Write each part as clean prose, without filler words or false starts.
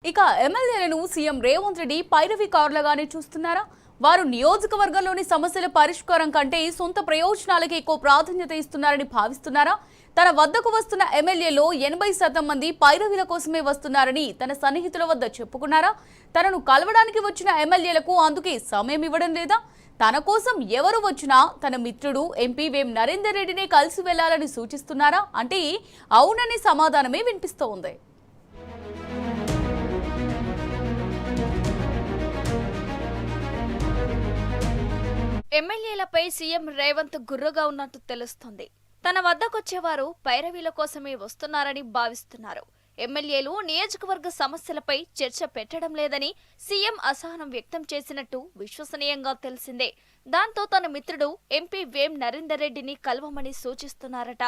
ఇక ఎమ్మెల్యేలను సీఎం రేవంత్ రెడ్డి పైరవికారులుగానే చూస్తున్నారా? వారు నియోజకవర్గంలోని సమస్యల పరిష్కారం కంటే సొంత ప్రయోజనాలకి ఎక్కువ ప్రాధాన్యత ఇస్తున్నారని భావిస్తున్నారా? తన వద్దకు వస్తున్న ఎమ్మెల్యేలో 80% మంది పైరవిల కోసమే వస్తున్నారని తన సన్నిహితుల వద్ద చెప్పుకున్నారా? తనను కలవడానికి వచ్చిన ఎమ్మెల్యేలకు అందుకే సమయం ఇవ్వడం లేదా? తన కోసం ఎవరు వచ్చినా తన మిత్రుడు ఎంపీ వేం నరేందర్ రెడ్డినే కలిసి వెళ్లాలని సూచిస్తున్నారా అంటే అవుననే సమాధానమే వినిపిస్తోంది. ఎమ్మెల్యేలపై సీఎం రేవంత్ గుర్రుగా ఉన్నట్టు తెలుస్తోంది. తన వద్దకొచ్చేవారు పైరవీల కోసమే వస్తున్నారని భావిస్తున్నారు. ఎమ్మెల్యేలు నియోజకవర్గ సమస్యలపై చర్చ పెట్టడం లేదని సీఎం అసహనం వ్యక్తం చేసినట్టు విశ్వసనీయంగా తెలిసిందే. దాంతో తన మిత్రుడు ఎంపీ వేం నరేందర్ రెడ్డిని కలవమని సూచిస్తున్నారట.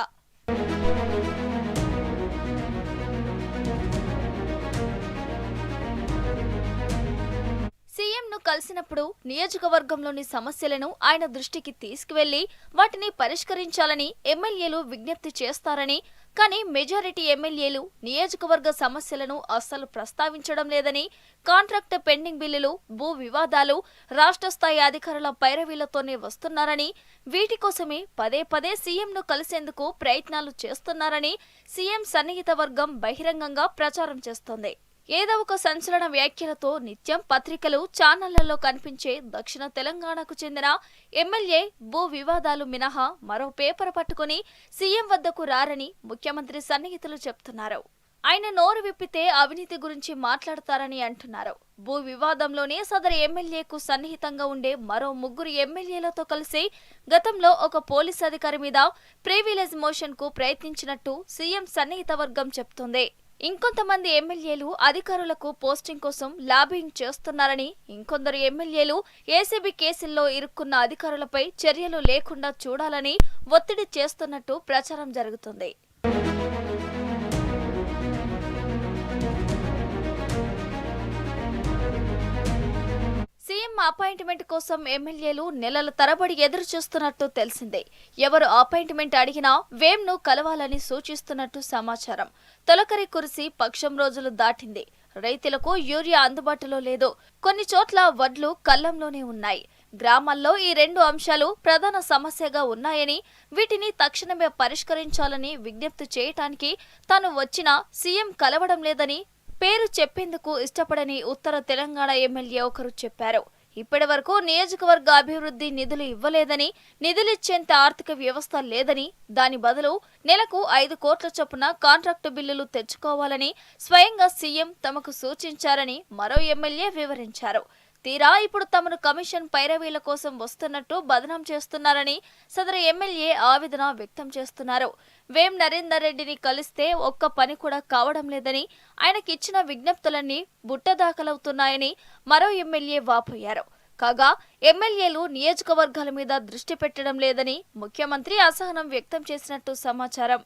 సీఎంను కలిసినప్పుడు నియోజకవర్గంలోని సమస్యలను ఆయన దృష్టికి తీసుకువెళ్లి వాటిని పరిష్కరించాలని ఎమ్మెల్యేలు విజ్ఞప్తి చేస్తారని, కానీ మెజారిటీ ఎమ్మెల్యేలు నియోజకవర్గ సమస్యలను అస్సలు ప్రస్తావించడం లేదని, కాంట్రాక్ట్ పెండింగ్ బిల్లులు, భూ వివాదాలు, రాష్ట్ర స్థాయి అధికారుల పైరవీలతోనే వస్తున్నారని, వీటి కోసమే పదే పదే సీఎంను కలిసేందుకు ప్రయత్నాలు చేస్తున్నారని సీఎం సన్నిహిత వర్గం బహిరంగంగా ప్రచారం చేస్తోంది. ఏదో ఒక సంచలన వ్యాఖ్యలతో నిత్యం పత్రికలు, ఛానళ్లలో కనిపించే దక్షిణ తెలంగాణకు చెందిన ఎమ్మెల్యే భూ వివాదాలు మినహా మరో పేపర్ పట్టుకుని సీఎం వద్దకు రారని ముఖ్యమంత్రి సన్నిహితులు చెప్తున్నారు. ఆయన నోరు విప్పితే అవినీతి గురించి మాట్లాడతారని అంటున్నారు. భూ వివాదంలోనే సదరు ఎమ్మెల్యేకు సన్నిహితంగా ఉండే మరో 3 ఎమ్మెల్యేలతో కలిసి గతంలో ఒక పోలీస్ అధికారి మీద ప్రివిలేజ్ మోషన్ కు ప్రయత్నించినట్టు సీఎం సన్నిహిత వర్గం చెప్తోంది. ఇంకొంతమంది ఎమ్మెల్యేలు అధికారులకు పోస్టింగ్ కోసం లాబింగ్ చేస్తున్నారని, ఇంకొందరు ఎమ్మెల్యేలు ఏసీబీ కేసుల్లో ఇరుక్కున్న అధికారులపై చర్యలు లేకుండా చూడాలని ఒత్తిడి చేస్తున్నట్టు ప్రచారం జరుగుతుంది. సీఎం అపాయింట్మెంట్ కోసం ఎమ్మెల్యేలు నెలల తరబడి ఎదురు చూస్తున్నట్టు తెలిసిందే. ఎవరు అపాయింట్మెంట్ అడిగినా వేంను కలవాలని సూచిస్తున్నట్టు సమాచారం. తొలకరి కురిసి పక్షం రోజులు దాటింది. రైతులకు యూరియా అందుబాటులో లేదు. కొన్ని చోట్ల వడ్లు కళ్లంలోనే ఉన్నాయి. గ్రామాల్లో ఈ 2 అంశాలు ప్రధాన సమస్యగా ఉన్నాయని, వీటిని తక్షణమే పరిష్కరించాలని విజ్ఞప్తి చేయటానికి తాను వచ్చినా సీఎం కలవడం లేదని పేరు చెప్పేందుకు ఇష్టపడని ఉత్తర తెలంగాణ ఎమ్మెల్యే ఒకరు చెప్పారు. ఇప్పటి వరకు నియోజకవర్గ అభివృద్ధి నిధులు ఇవ్వలేదని, నిధులిచ్చేంత ఆర్థిక వ్యవస్థ లేదని, దాని బదులు నెలకు 5 కోట్ల చొప్పున కాంట్రాక్టు బిల్లులు తెచ్చుకోవాలని స్వయంగా సీఎం తమకు సూచించారని మరో ఎమ్మెల్యే వివరించారు. తీరా ఇప్పుడు తమను కమిషన్ పైరవీల కోసం వస్తున్నట్టు బదనాం చేస్తున్నారని సదరు ఎమ్మెల్యే ఆవేదన వ్యక్తం చేస్తున్నారు. వేం నరేందర్ రెడ్డిని కలిస్తే ఒక్క పని కూడా కావడం లేదని, ఆయనకిచ్చిన విజ్ఞప్తులన్నీ బుట్టదాఖలవుతున్నాయని మరో ఎమ్మెల్యే వాపోయారు. కాగా ఎమ్మెల్యేలు నియోజకవర్గాల మీద దృష్టి పెట్టడం లేదని ముఖ్యమంత్రి అసహనం వ్యక్తం చేసినట్టు సమాచారం.